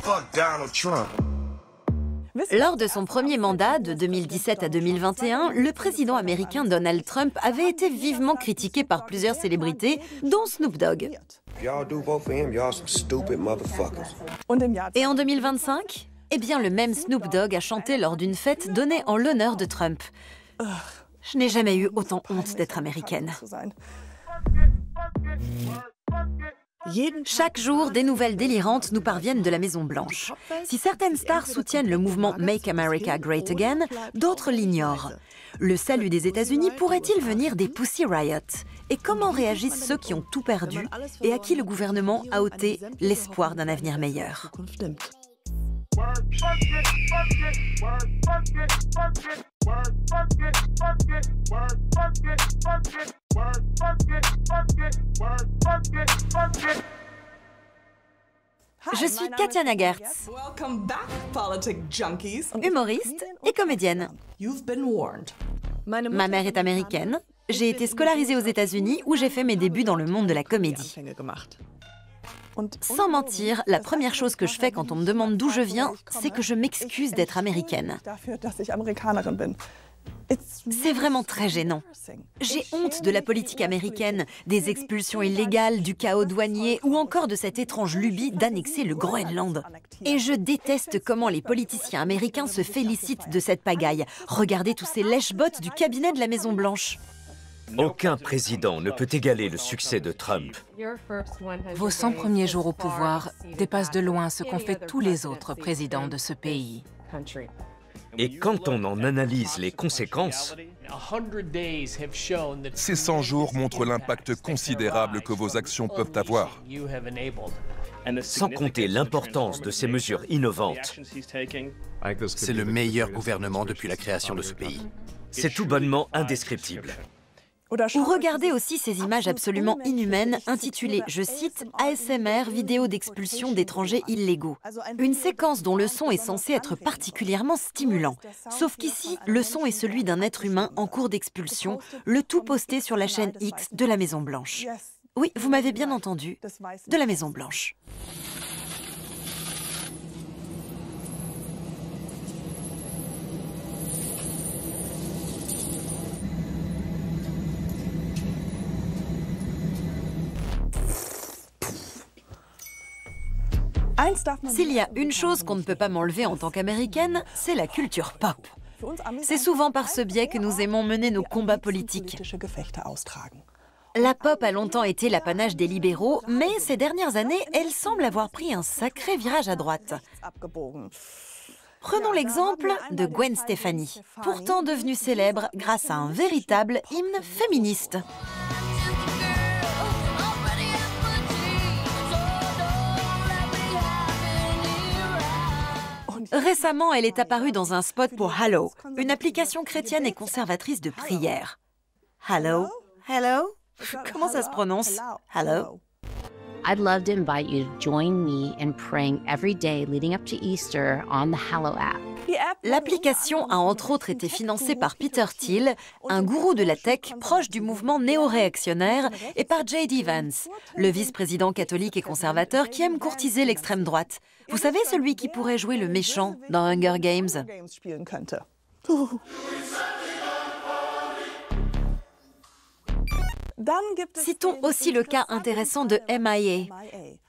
fuck Donald Trump. Lors de son premier mandat, de 2017 à 2021, le président américain Donald Trump avait été vivement critiqué par plusieurs célébrités, dont Snoop Dogg. Et en 2025, eh bien, le même Snoop Dogg a chanté lors d'une fête donnée en l'honneur de Trump. Je n'ai jamais eu autant honte d'être américaine. Chaque jour, des nouvelles délirantes nous parviennent de la Maison-Blanche. Si certaines stars soutiennent le mouvement Make America Great Again, d'autres l'ignorent. Le salut des États-Unis pourrait-il venir des Pussy Riot? Et comment réagissent ceux qui ont tout perdu et à qui le gouvernement a ôté l'espoir d'un avenir meilleur? Je suis Katia Nagertz, humoriste et comédienne. Ma mère est américaine. J'ai été scolarisée aux États-Unis où j'ai fait mes débuts dans le monde de la comédie. Sans mentir, la première chose que je fais quand on me demande d'où je viens, c'est que je m'excuse d'être américaine. C'est vraiment très gênant. J'ai honte de la politique américaine, des expulsions illégales, du chaos douanier ou encore de cette étrange lubie d'annexer le Groenland. Et je déteste comment les politiciens américains se félicitent de cette pagaille. Regardez tous ces lèche-bottes du cabinet de la Maison-Blanche. Aucun président ne peut égaler le succès de Trump. Vos 100 premiers jours au pouvoir dépassent de loin ce qu'ont fait tous les autres présidents de ce pays. Et quand on en analyse les conséquences, ces 100 jours montrent l'impact considérable que vos actions peuvent avoir. Sans compter l'importance de ces mesures innovantes, c'est le meilleur gouvernement depuis la création de ce pays. C'est tout bonnement indescriptible. Ou regardez aussi ces images absolument inhumaines intitulées, je cite, « ASMR, vidéo d'expulsion d'étrangers illégaux ». Une séquence dont le son est censé être particulièrement stimulant. Sauf qu'ici, le son est celui d'un être humain en cours d'expulsion, le tout posté sur la chaîne X de la Maison-Blanche. Oui, vous m'avez bien entendu, de la Maison-Blanche. S'il y a une chose qu'on ne peut pas m'enlever en tant qu'américaine, c'est la culture pop. C'est souvent par ce biais que nous aimons mener nos combats politiques. La pop a longtemps été l'apanage des libéraux, mais ces dernières années, elle semble avoir pris un sacré virage à droite. Prenons l'exemple de Gwen Stefani, pourtant devenue célèbre grâce à un véritable hymne féministe. Récemment, elle est apparue dans un spot pour Hallow, une application chrétienne et conservatrice de prière. Hallow? Hello? Comment ça se prononce? Hallow? I'd love to invite you to join me in praying every day leading up to Easter on the Hallow app. L'application a entre autres été financée par Peter Thiel, un gourou de la tech proche du mouvement néo-réactionnaire, et par J.D. Vance, le vice-président catholique et conservateur qui aime courtiser l'extrême droite. Vous savez, celui qui pourrait jouer le méchant dans Hunger Games. Citons aussi le cas intéressant de M.I.A.,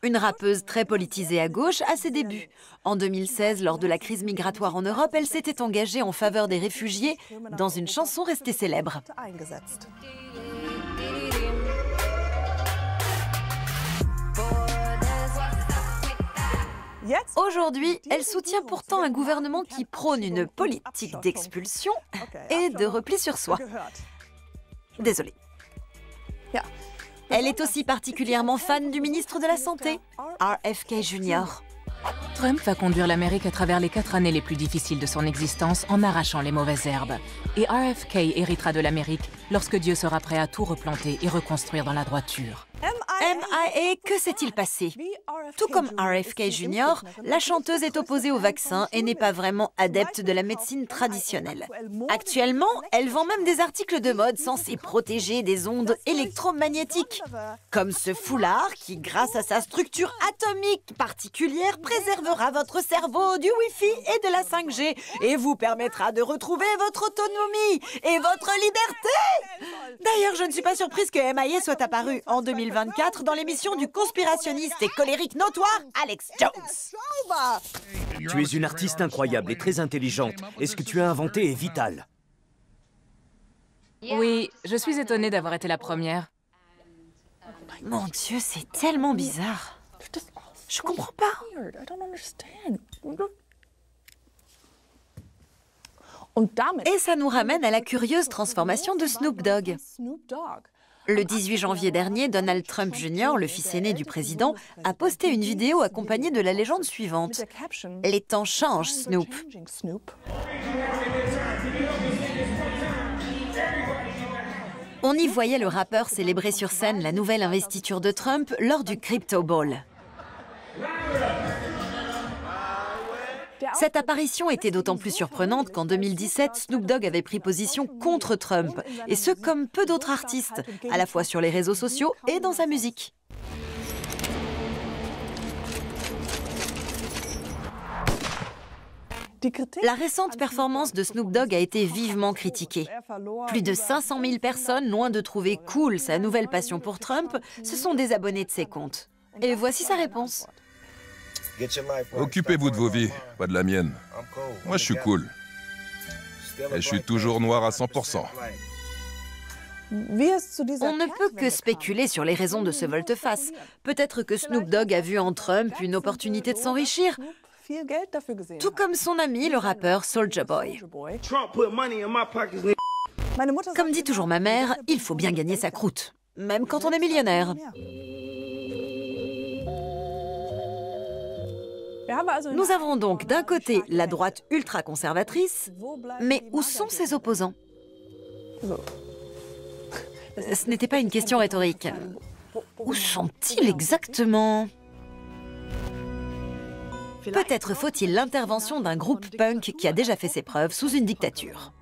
une rappeuse très politisée à gauche à ses débuts. En 2016, lors de la crise migratoire en Europe, elle s'était engagée en faveur des réfugiés dans une chanson restée célèbre. Aujourd'hui, elle soutient pourtant un gouvernement qui prône une politique d'expulsion et de repli sur soi. Désolée. Elle est aussi particulièrement fan du ministre de la Santé, RFK Jr. Trump va conduire l'Amérique à travers les 4 années les plus difficiles de son existence en arrachant les mauvaises herbes. Et RFK héritera de l'Amérique lorsque Dieu sera prêt à tout replanter et reconstruire dans la droiture. MIA, que s'est-il passé? Tout comme RFK Jr., la chanteuse est opposée au vaccin et n'est pas vraiment adepte de la médecine traditionnelle. Actuellement, elle vend même des articles de mode censés protéger des ondes électromagnétiques. Comme ce foulard qui, grâce à sa structure atomique particulière, préservera votre cerveau du Wi-Fi et de la 5G et vous permettra de retrouver votre autonomie et votre liberté. D'ailleurs, je ne suis pas surprise que MIA soit apparu en 2024 dans l'émission du conspirationniste et colérique notoire Alex Jones. Tu es une artiste incroyable et très intelligente. Et ce que tu as inventé est vital. Oui, je suis étonnée d'avoir été la première. Mon Dieu, c'est tellement bizarre. Je comprends pas. Et ça nous ramène à la curieuse transformation de Snoop Dogg. Le 18 janvier dernier, Donald Trump Jr., le fils aîné du président, a posté une vidéo accompagnée de la légende suivante. « Les temps changent, Snoop ». On y voyait le rappeur célébrer sur scène la nouvelle investiture de Trump lors du Crypto Bowl. Cette apparition était d'autant plus surprenante qu'en 2017, Snoop Dogg avait pris position contre Trump, et ce comme peu d'autres artistes, à la fois sur les réseaux sociaux et dans sa musique. La récente performance de Snoop Dogg a été vivement critiquée. Plus de 500 000 personnes, loin de trouver cool sa nouvelle passion pour Trump, se sont désabonnées de ses comptes. Et voici sa réponse. Occupez-vous de vos vies, pas de la mienne. Moi, je suis cool. Et je suis toujours noir à 100%. On ne peut que spéculer sur les raisons de ce volte-face. Peut-être que Snoop Dogg a vu en Trump une opportunité de s'enrichir, tout comme son ami, le rappeur Soulja Boy. Comme dit toujours ma mère, il faut bien gagner sa croûte, même quand on est millionnaire. Nous avons donc d'un côté la droite ultra-conservatrice, mais où sont ses opposants? Ce n'était pas une question rhétorique. Où sont-ils exactement? Peut-être faut-il l'intervention d'un groupe punk qui a déjà fait ses preuves sous une dictature.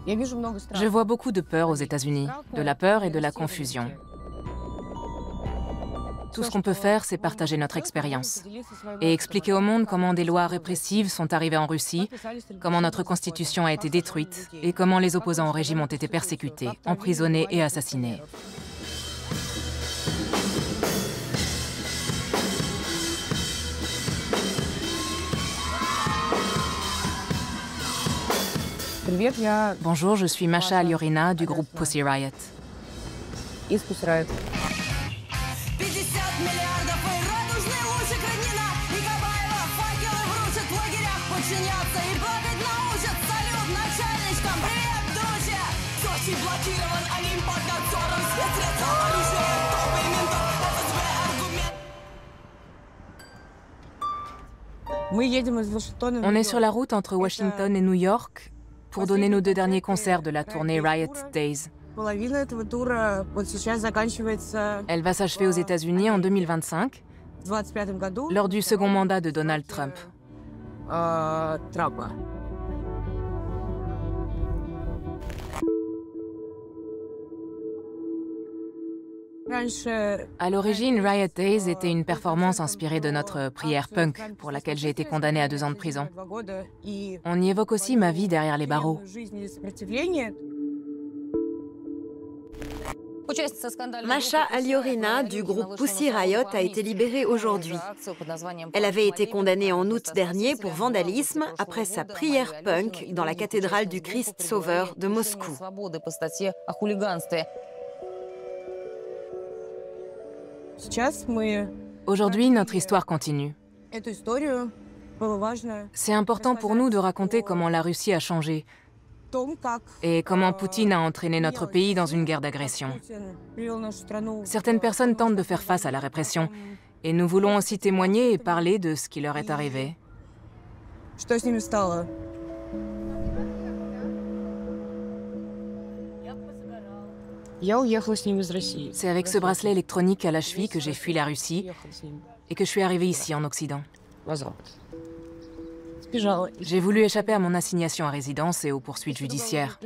Je vois beaucoup de peur aux États-Unis, de la peur et de la confusion. Tout ce qu'on peut faire, c'est partager notre expérience et expliquer au monde comment des lois répressives sont arrivées en Russie, comment notre constitution a été détruite et comment les opposants au régime ont été persécutés, emprisonnés et assassinés. Bonjour, je suis Masha Aliorina du groupe Pussy Riot. On est sur la route entre Washington et New York pour donner nos 2 derniers concerts de la tournée Riot Days. Elle va s'achever aux États-Unis en 2025, lors du second mandat de Donald Trump. À l'origine, Riot Days était une performance inspirée de notre prière punk, pour laquelle j'ai été condamnée à 2 ans de prison. On y évoque aussi ma vie derrière les barreaux. Masha Aliorina du groupe Pussy Riot a été libérée aujourd'hui. Elle avait été condamnée en août dernier pour vandalisme après sa prière punk dans la cathédrale du Christ Sauveur de Moscou. Aujourd'hui, notre histoire continue. C'est important pour nous de raconter comment la Russie a changé et comment Poutine a entraîné notre pays dans une guerre d'agression. Certaines personnes tentent de faire face à la répression et nous voulons aussi témoigner et parler de ce qui leur est arrivé. C'est avec ce bracelet électronique à la cheville que j'ai fui la Russie et que je suis arrivée ici, en Occident. J'ai voulu échapper à mon assignation à résidence et aux poursuites judiciaires.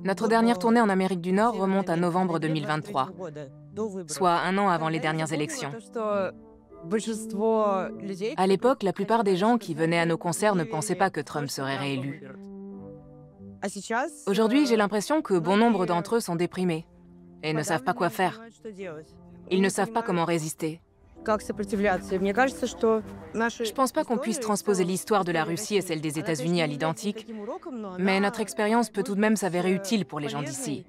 Notre dernière tournée en Amérique du Nord remonte à novembre 2023, soit un an avant les dernières élections. À l'époque, la plupart des gens qui venaient à nos concerts ne pensaient pas que Trump serait réélu. Aujourd'hui, j'ai l'impression que bon nombre d'entre eux sont déprimés et ne savent pas quoi faire. Ils ne savent pas comment résister. Je pense pas qu'on puisse transposer l'histoire de la Russie et celle des États-Unis à l'identique, mais notre expérience peut tout de même s'avérer utile pour les gens d'ici.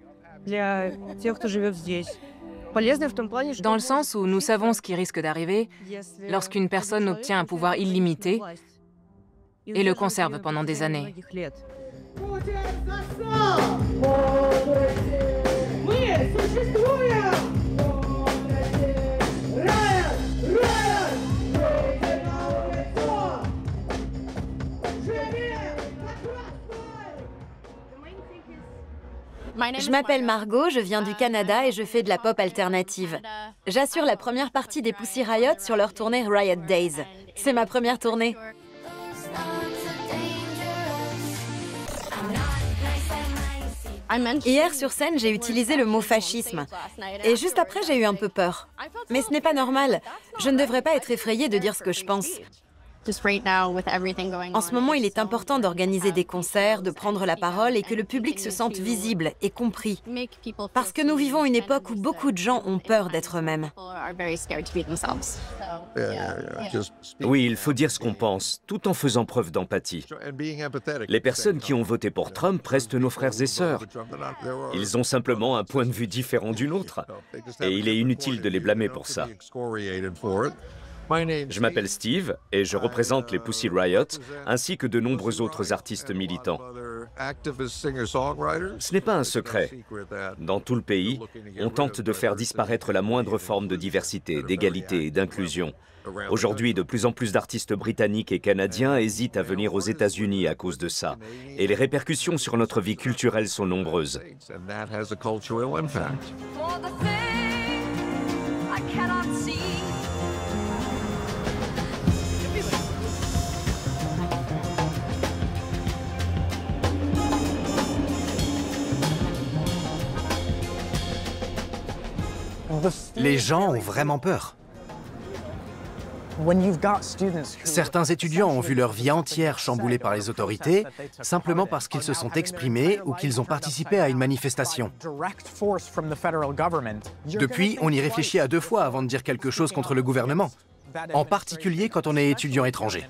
Dans le sens où nous savons ce qui risque d'arriver lorsqu'une personne obtient un pouvoir illimité et le conserve pendant des années. Je m'appelle Margot, je viens du Canada et je fais de la pop alternative. J'assure la première partie des Pussy Riot sur leur tournée Riot Days. C'est ma première tournée. Hier, sur scène, j'ai utilisé le mot fascisme. Et juste après, j'ai eu un peu peur. Mais ce n'est pas normal. Je ne devrais pas être effrayée de dire ce que je pense. En ce moment, il est important d'organiser des concerts, de prendre la parole et que le public se sente visible et compris. Parce que nous vivons une époque où beaucoup de gens ont peur d'être eux-mêmes. Oui, il faut dire ce qu'on pense, tout en faisant preuve d'empathie. Les personnes qui ont voté pour Trump restent nos frères et sœurs. Ils ont simplement un point de vue différent du nôtre. Et il est inutile de les blâmer pour ça. Je m'appelle Steve et je représente les Pussy Riot ainsi que de nombreux autres artistes militants. Ce n'est pas un secret. Dans tout le pays, on tente de faire disparaître la moindre forme de diversité, d'égalité et d'inclusion. Aujourd'hui, de plus en plus d'artistes britanniques et canadiens hésitent à venir aux États-Unis à cause de ça. Et les répercussions sur notre vie culturelle sont nombreuses. Les gens ont vraiment peur. Certains étudiants ont vu leur vie entière chamboulée par les autorités, simplement parce qu'ils se sont exprimés ou qu'ils ont participé à une manifestation. Depuis, on y réfléchit à deux fois avant de dire quelque chose contre le gouvernement, en particulier quand on est étudiant étranger.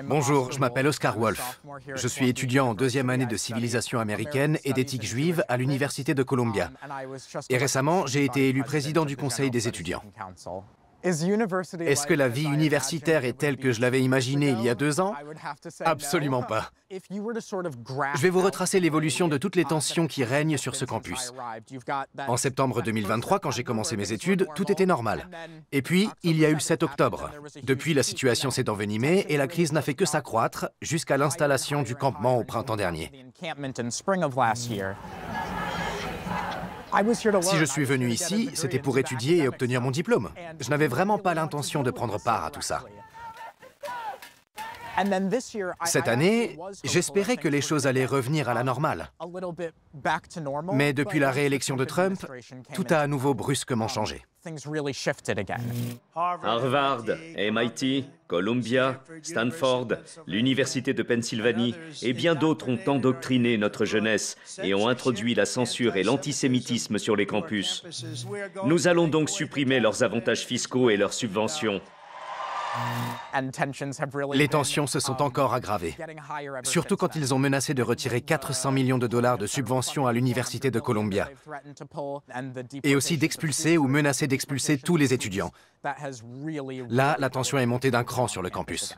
Bonjour, je m'appelle Oscar Wolf. Je suis étudiant en deuxième année de civilisation américaine et d'éthique juive à l'Université de Columbia. Et récemment, j'ai été élu président du conseil des étudiants. Est-ce que la vie universitaire est telle que je l'avais imaginée il y a 2 ans? Absolument pas. Je vais vous retracer l'évolution de toutes les tensions qui règnent sur ce campus. En septembre 2023, quand j'ai commencé mes études, tout était normal. Et puis, il y a eu le 7 octobre. Depuis, la situation s'est envenimée et la crise n'a fait que s'accroître jusqu'à l'installation du campement au printemps dernier. Si je suis venu ici, c'était pour étudier et obtenir mon diplôme. Je n'avais vraiment pas l'intention de prendre part à tout ça. Cette année, j'espérais que les choses allaient revenir à la normale. Mais depuis la réélection de Trump, tout a à nouveau brusquement changé. Harvard, MIT, Columbia, Stanford, l'Université de Pennsylvanie et bien d'autres ont endoctriné notre jeunesse et ont introduit la censure et l'antisémitisme sur les campus. Nous allons donc supprimer leurs avantages fiscaux et leurs subventions. Les tensions se sont encore aggravées, surtout quand ils ont menacé de retirer 400 millions de dollars de subventions à l'Université de Columbia, et aussi d'expulser ou menacer d'expulser tous les étudiants. Là, la tension est montée d'un cran sur le campus.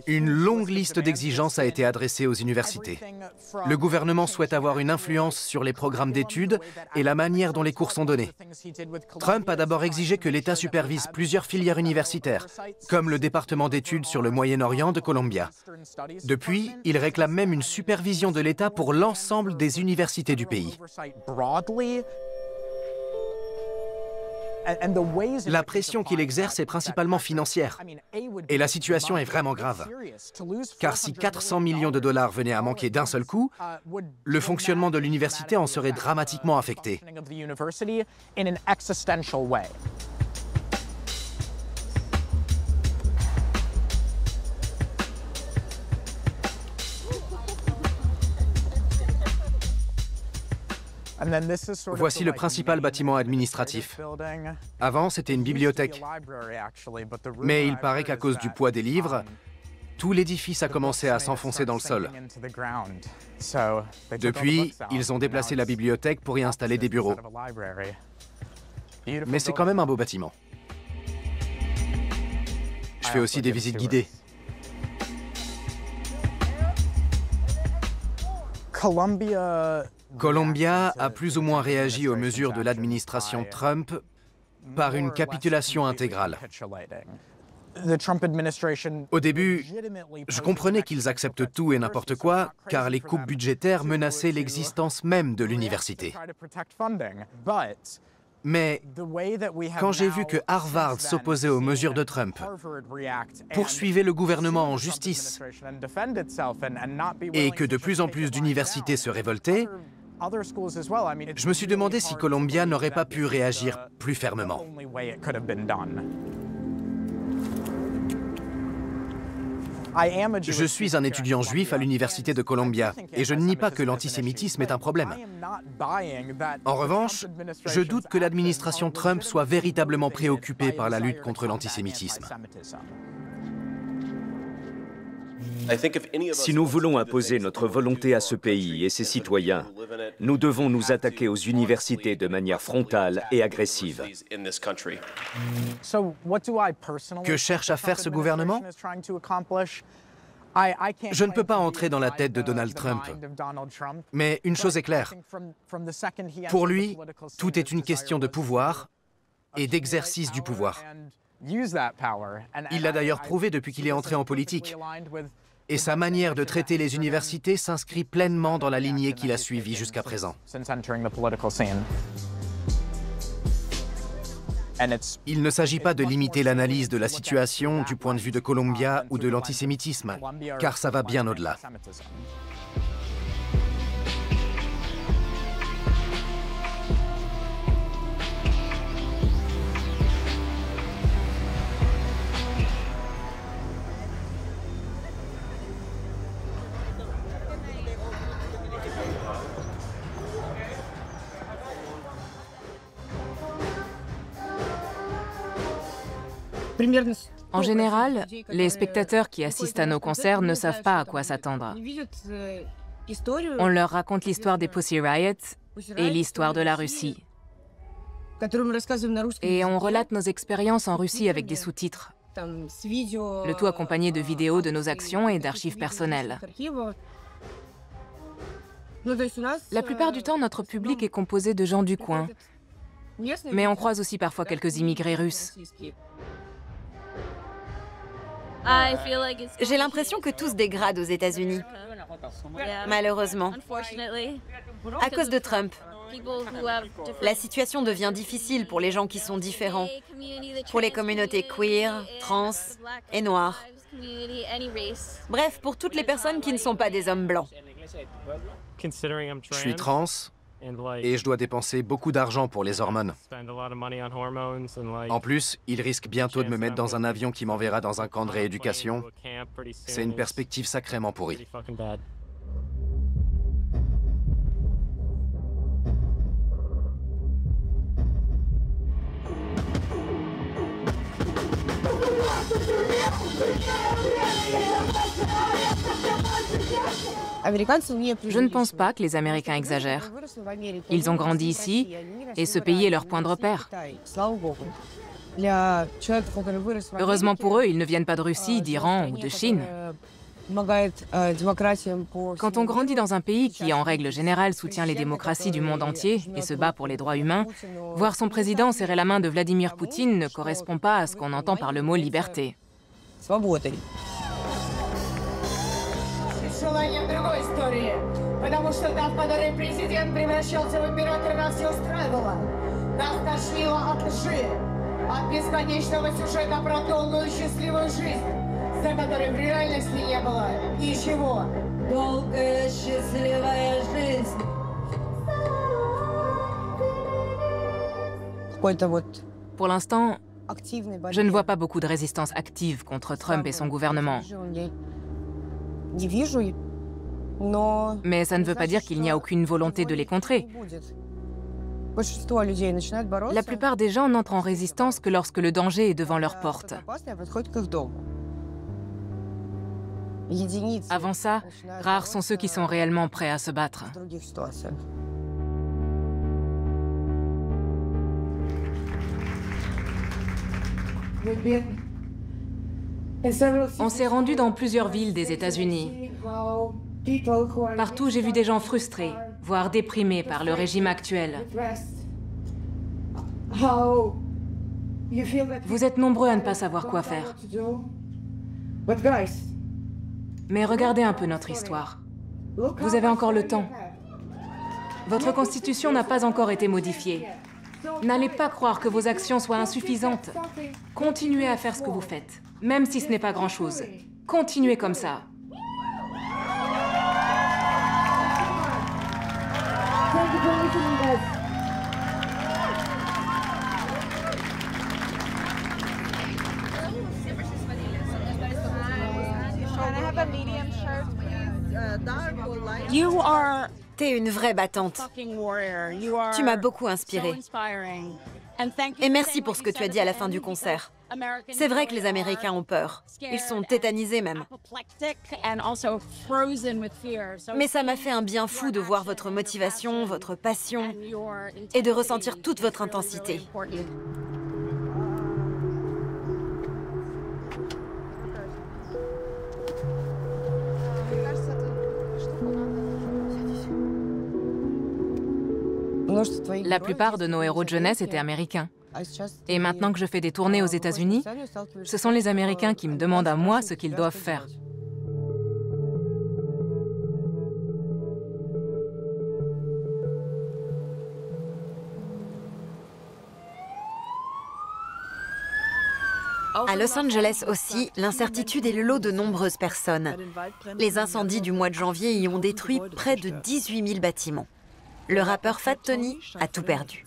Une longue liste d'exigences a été adressée aux universités. Le gouvernement souhaite avoir une influence sur les programmes d'études et la manière dont les cours sont donnés. Trump a d'abord exigé que l'État supervise plusieurs filières universitaires, comme le département d'études sur le Moyen-Orient de Columbia. Depuis, il réclame même une supervision de l'État pour l'ensemble des universités du pays. La pression qu'il exerce est principalement financière. Et la situation est vraiment grave. Car si 400 millions de dollars venaient à manquer d'un seul coup, le fonctionnement de l'université en serait dramatiquement affecté. Voici le principal bâtiment administratif. Avant, c'était une bibliothèque. Mais il paraît qu'à cause du poids des livres, tout l'édifice a commencé à s'enfoncer dans le sol. Depuis, ils ont déplacé la bibliothèque pour y installer des bureaux. Mais c'est quand même un beau bâtiment. Je fais aussi des visites guidées. Columbia a plus ou moins réagi aux mesures de l'administration Trump par une capitulation intégrale. Au début, je comprenais qu'ils acceptent tout et n'importe quoi, car les coupes budgétaires menaçaient l'existence même de l'université. Mais quand j'ai vu que Harvard s'opposait aux mesures de Trump, poursuivait le gouvernement en justice, et que de plus en plus d'universités se révoltaient, je me suis demandé si Columbia n'aurait pas pu réagir plus fermement. Je suis un étudiant juif à l'université de Columbia et je ne nie pas que l'antisémitisme est un problème. En revanche, je doute que l'administration Trump soit véritablement préoccupée par la lutte contre l'antisémitisme. Si nous voulons imposer notre volonté à ce pays et ses citoyens, nous devons nous attaquer aux universités de manière frontale et agressive. Que cherche à faire ce gouvernement ? Je ne peux pas entrer dans la tête de Donald Trump, mais une chose est claire. Pour lui, tout est une question de pouvoir et d'exercice du pouvoir. Il l'a d'ailleurs prouvé depuis qu'il est entré en politique. Et sa manière de traiter les universités s'inscrit pleinement dans la lignée qu'il a suivie jusqu'à présent. Il ne s'agit pas de limiter l'analyse de la situation du point de vue de Columbia ou de l'antisémitisme, car ça va bien au-delà. En général, les spectateurs qui assistent à nos concerts ne savent pas à quoi s'attendre. On leur raconte l'histoire des Pussy Riot et l'histoire de la Russie. Et on relate nos expériences en Russie avec des sous-titres. Le tout accompagné de vidéos de nos actions et d'archives personnelles. La plupart du temps, notre public est composé de gens du coin. Mais on croise aussi parfois quelques immigrés russes. J'ai l'impression que tout se dégrade aux États-Unis. Malheureusement. À cause de Trump. La situation devient difficile pour les gens qui sont différents. Pour les communautés queer, trans et noires. Bref, pour toutes les personnes qui ne sont pas des hommes blancs. Je suis trans et je dois dépenser beaucoup d'argent pour les hormones. En plus, ils risquent bientôt de me mettre dans un avion qui m'enverra dans un camp de rééducation. C'est une perspective sacrément pourrie. Je ne pense pas que les Américains exagèrent. Ils ont grandi ici et ce pays est leur point de repère. Heureusement pour eux, ils ne viennent pas de Russie, d'Iran ou de Chine. Quand on grandit dans un pays qui, en règle générale, soutient les démocraties du monde entier et se bat pour les droits humains, voir son président serrer la main de Vladimir Poutine ne correspond pas à ce qu'on entend par le mot liberté. За которой в реальности не было ничего. Долгая счастливая жизнь. Pour l'instant, je ne vois pas beaucoup de résistance active contre Trump et son gouvernement. Mais ça ne veut pas dire qu'il n'y a aucune volonté de les contrer. La plupart des gens n'entrent en résistance que lorsque le danger est devant leur porte. Avant ça, rares sont ceux qui sont réellement prêts à se battre. On s'est rendu dans plusieurs villes des États-Unis. Partout, j'ai vu des gens frustrés, voire déprimés par le régime actuel. Vous êtes nombreux à ne pas savoir quoi faire. Mais regardez un peu notre histoire. Vous avez encore le temps. Votre constitution n'a pas encore été modifiée. N'allez pas croire que vos actions soient insuffisantes. Continuez à faire ce que vous faites, même si ce n'est pas grand-chose. Continuez comme ça. T'es une vraie battante. Tu m'as beaucoup inspirée. Et merci pour ce que tu as dit à la fin du concert. C'est vrai que les Américains ont peur. Ils sont tétanisés même. Mais ça m'a fait un bien fou de voir votre motivation, votre passion et de ressentir toute votre intensité. La plupart de nos héros de jeunesse étaient américains. Et maintenant que je fais des tournées aux États-Unis, ce sont les Américains qui me demandent à moi ce qu'ils doivent faire. À Los Angeles aussi, l'incertitude est le lot de nombreuses personnes. Les incendies du mois de janvier y ont détruit près de 18 000 bâtiments. Le rappeur Fat Tony a tout perdu.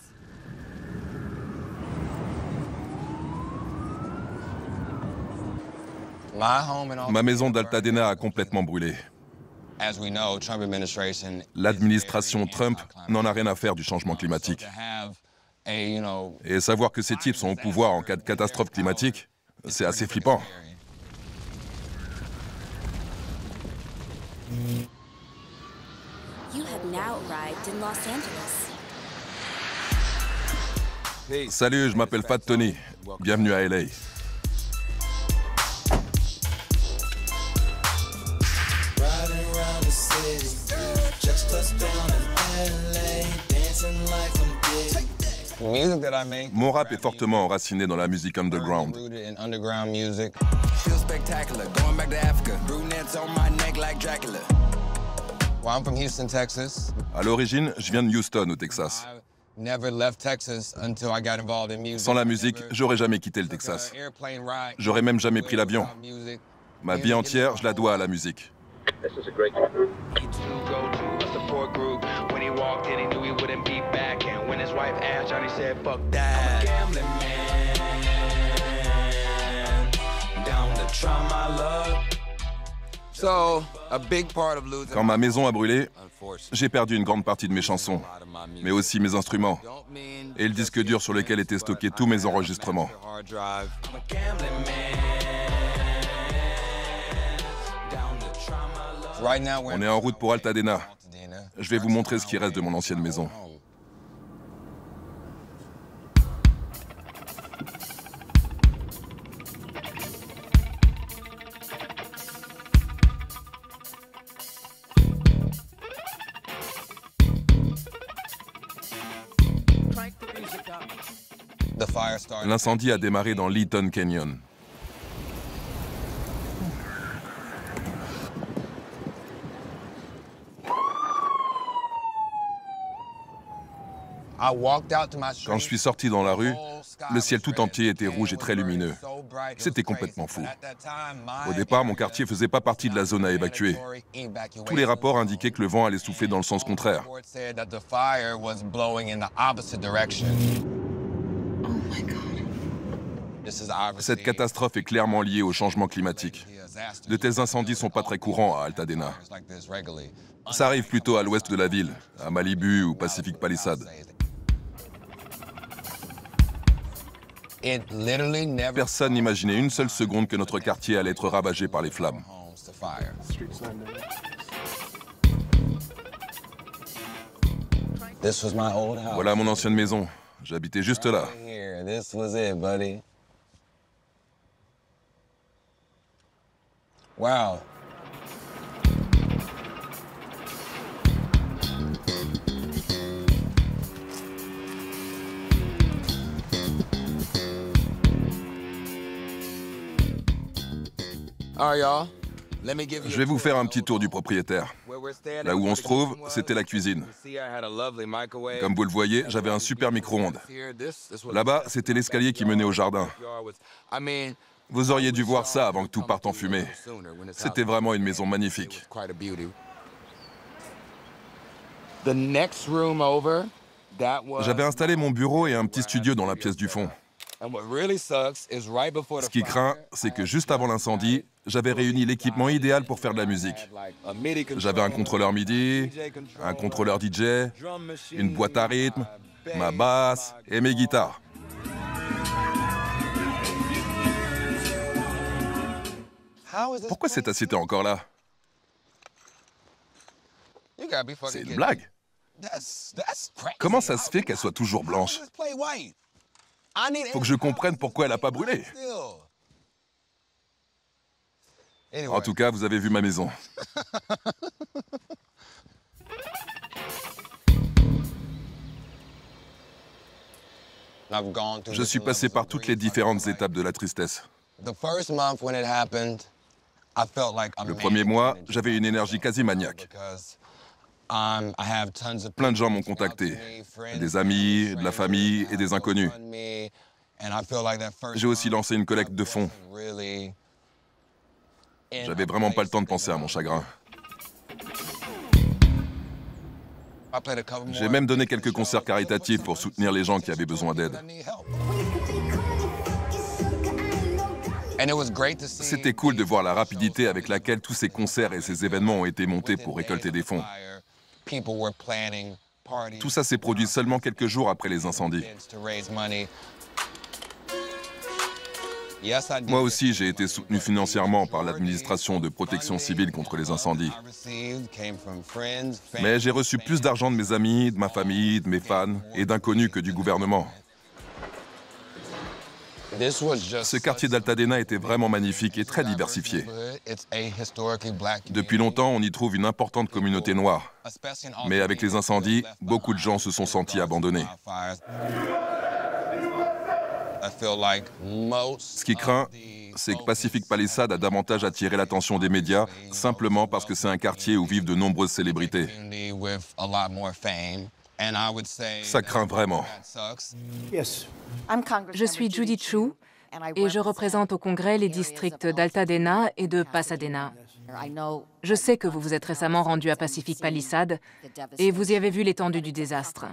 Ma maison d'Altadena a complètement brûlé. L'administration Trump n'en a rien à faire du changement climatique. Et savoir que ces types sont au pouvoir en cas de catastrophe climatique, c'est assez flippant. Salut, je m'appelle Fat Tony. Bienvenue à LA. Mon rap est fortement enraciné dans la musique underground. À l'origine, je viens de Houston, au Texas. Sans la musique, j'aurais jamais quitté le Texas. J'aurais même jamais pris l'avion. Ma vie entière, je la dois à la musique. Quand ma maison a brûlé, j'ai perdu une grande partie de mes chansons, mais aussi mes instruments, et le disque dur sur lequel étaient stockés tous mes enregistrements. On est en route pour Altadena. Je vais vous montrer ce qui reste de mon ancienne maison. L'incendie a démarré dans Leeton Canyon. Quand je suis sorti dans la rue, le ciel tout entier était rouge et très lumineux. C'était complètement fou. Au départ, mon quartier ne faisait pas partie de la zone à évacuer. Tous les rapports indiquaient que le vent allait souffler dans le sens contraire. Cette catastrophe est clairement liée au changement climatique. De tels incendies ne sont pas très courants à Altadena. Ça arrive plutôt à l'ouest de la ville, à Malibu ou Pacific Palisades. Personne n'imaginait une seule seconde que notre quartier allait être ravagé par les flammes. Voilà mon ancienne maison. J'habitais juste là. Wow. Je vais vous faire un petit tour du propriétaire. Là où on se trouve, c'était la cuisine. Comme vous le voyez, j'avais un super micro-ondes. Là-bas, c'était l'escalier qui menait au jardin. Vous auriez dû voir ça avant que tout parte en fumée. C'était vraiment une maison magnifique. J'avais installé mon bureau et un petit studio dans la pièce du fond. Ce qui craint, c'est que juste avant l'incendie, j'avais réuni l'équipement idéal pour faire de la musique. J'avais un contrôleur MIDI, un contrôleur DJ, une boîte à rythme, ma basse et mes guitares. Pourquoi cette assiette est encore là? C'est une blague. Comment ça se fait qu'elle soit toujours blanche? Faut que je comprenne pourquoi elle n'a pas brûlé. En tout cas, vous avez vu ma maison. Je suis passé par toutes les différentes étapes de la tristesse. Le premier mois, j'avais une énergie quasi maniaque. Plein de gens m'ont contacté, des amis, de la famille et des inconnus. J'ai aussi lancé une collecte de fonds. J'avais vraiment pas le temps de penser à mon chagrin. J'ai même donné quelques concerts caritatifs pour soutenir les gens qui avaient besoin d'aide. C'était cool de voir la rapidité avec laquelle tous ces concerts et ces événements ont été montés pour récolter des fonds. Tout ça s'est produit seulement quelques jours après les incendies. Moi aussi, j'ai été soutenu financièrement par l'administration de protection civile contre les incendies. Mais j'ai reçu plus d'argent de mes amis, de ma famille, de mes fans et d'inconnus que du gouvernement. Ce quartier d'Altadena était vraiment magnifique et très diversifié. Depuis longtemps, on y trouve une importante communauté noire. Mais avec les incendies, beaucoup de gens se sont sentis abandonnés. Ce qui craint, c'est que Pacific Palisades a davantage attiré l'attention des médias, simplement parce que c'est un quartier où vivent de nombreuses célébrités. Ça craint vraiment. Je suis Judy Chu et je représente au Congrès les districts d'Altadena et de Pasadena. Je sais que vous vous êtes récemment rendu à Pacific Palisades et vous y avez vu l'étendue du désastre.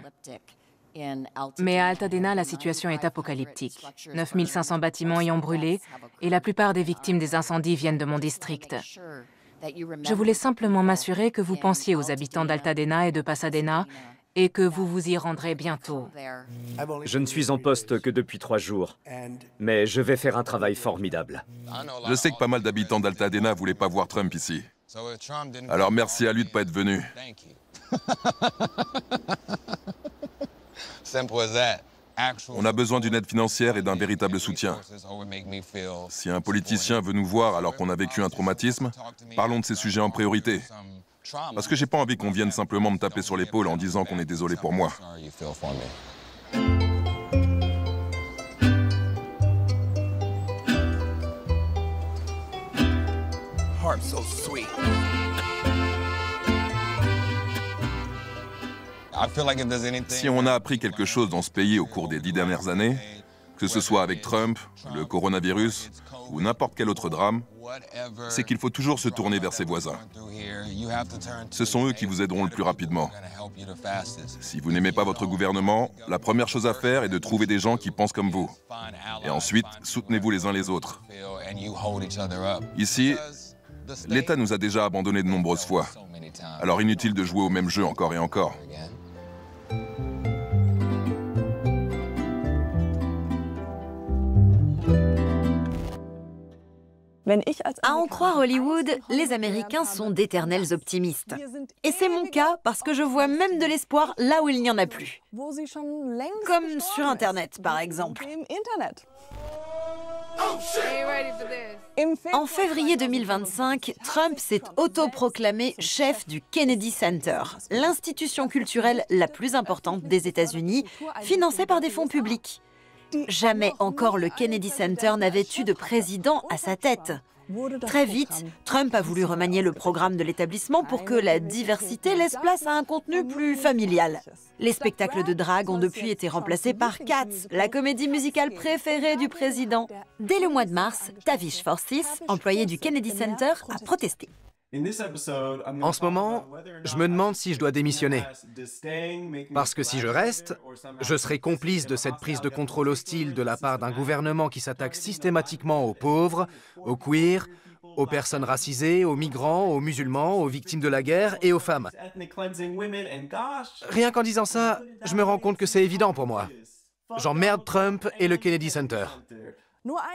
Mais à Altadena, la situation est apocalyptique. 9500 bâtiments y ont brûlé et la plupart des victimes des incendies viennent de mon district. Je voulais simplement m'assurer que vous pensiez aux habitants d'Altadena et de Pasadena et que vous vous y rendrez bientôt. Je ne suis en poste que depuis 3 jours, mais je vais faire un travail formidable. Je sais que pas mal d'habitants d'Altadena ne voulaient pas voir Trump ici. Alors merci à lui de ne pas être venu. On a besoin d'une aide financière et d'un véritable soutien. Si un politicien veut nous voir alors qu'on a vécu un traumatisme, parlons de ces sujets en priorité. Parce que j'ai pas envie qu'on vienne simplement me taper sur l'épaule en disant qu'on est désolé pour moi. Si on a appris quelque chose dans ce pays au cours des 10 dernières années, que ce soit avec Trump, le coronavirus ou n'importe quel autre drame, c'est qu'il faut toujours se tourner vers ses voisins. Ce sont eux qui vous aideront le plus rapidement. Si vous n'aimez pas votre gouvernement, la première chose à faire est de trouver des gens qui pensent comme vous. Et ensuite, soutenez-vous les uns les autres. Ici, l'État nous a déjà abandonnés de nombreuses fois. Alors inutile de jouer au même jeu encore et encore. À en croire Hollywood, les Américains sont d'éternels optimistes. Et c'est mon cas parce que je vois même de l'espoir là où il n'y en a plus. Comme sur Internet, par exemple. En février 2025, Trump s'est autoproclamé chef du Kennedy Center, l'institution culturelle la plus importante des États-Unis, financée par des fonds publics. Jamais encore le Kennedy Center n'avait eu de président à sa tête. Très vite, Trump a voulu remanier le programme de l'établissement pour que la diversité laisse place à un contenu plus familial. Les spectacles de drague ont depuis été remplacés par Cats, la comédie musicale préférée du président. Dès le mois de mars, Tavish Forsis, employé du Kennedy Center, a protesté. En ce moment, je me demande si je dois démissionner. Parce que si je reste, je serai complice de cette prise de contrôle hostile de la part d'un gouvernement qui s'attaque systématiquement aux pauvres, aux queers, aux personnes racisées, aux migrants, aux musulmans, aux victimes de la guerre et aux femmes. Rien qu'en disant ça, je me rends compte que c'est évident pour moi. J'emmerde Trump et le Kennedy Center.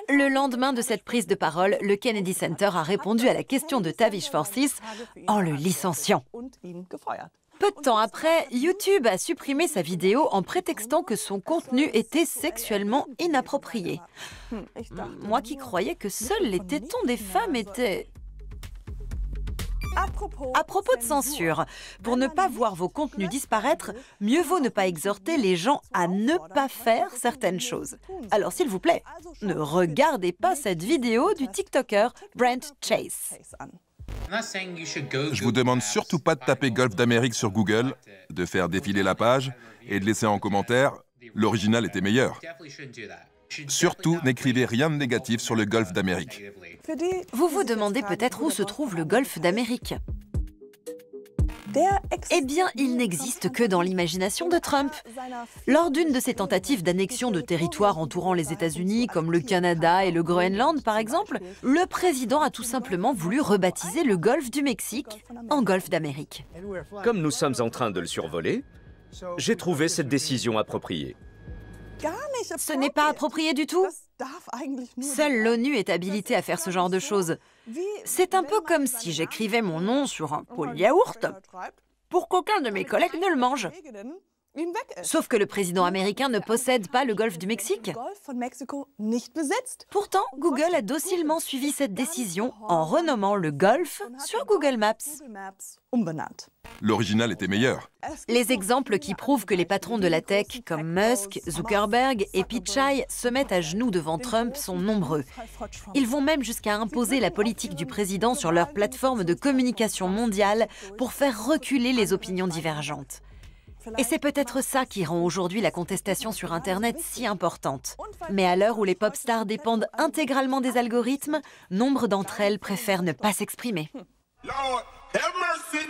Le lendemain de cette prise de parole, le Kennedy Center a répondu à la question de Tavish Forsis en le licenciant. Peu de temps après, YouTube a supprimé sa vidéo en prétextant que son contenu était sexuellement inapproprié. Moi qui croyais que seuls les tétons des femmes étaient... À propos de censure, pour ne pas voir vos contenus disparaître, mieux vaut ne pas exhorter les gens à ne pas faire certaines choses. Alors s'il vous plaît, ne regardez pas cette vidéo du TikToker Brent Chase. Je vous demande surtout pas de taper Golfe d'Amérique sur Google, de faire défiler la page et de laisser en commentaire « l'original était meilleur ». Surtout, n'écrivez rien de négatif sur le Golfe d'Amérique. Vous vous demandez peut-être où se trouve le Golfe d'Amérique. Eh bien, il n'existe que dans l'imagination de Trump. Lors d'une de ses tentatives d'annexion de territoires entourant les États-Unis, comme le Canada et le Groenland par exemple, le président a tout simplement voulu rebaptiser le Golfe du Mexique en Golfe d'Amérique. Comme nous sommes en train de le survoler, j'ai trouvé cette décision appropriée. Ce n'est pas approprié du tout. Seule l'ONU est habilitée à faire ce genre de choses. C'est un peu comme si j'écrivais mon nom sur un pot de yaourt pour qu'aucun de mes collègues ne le mange. Sauf que le président américain ne possède pas le Golfe du Mexique. Pourtant, Google a docilement suivi cette décision en renommant le Golfe sur Google Maps. L'original était meilleur. Les exemples qui prouvent que les patrons de la tech comme Musk, Zuckerberg et Pichai se mettent à genoux devant Trump sont nombreux. Ils vont même jusqu'à imposer la politique du président sur leur plateforme de communication mondiale pour faire reculer les opinions divergentes. Et c'est peut-être ça qui rend aujourd'hui la contestation sur Internet si importante. Mais à l'heure où les pop stars dépendent intégralement des algorithmes, nombre d'entre elles préfèrent ne pas s'exprimer. Lord, have mercy.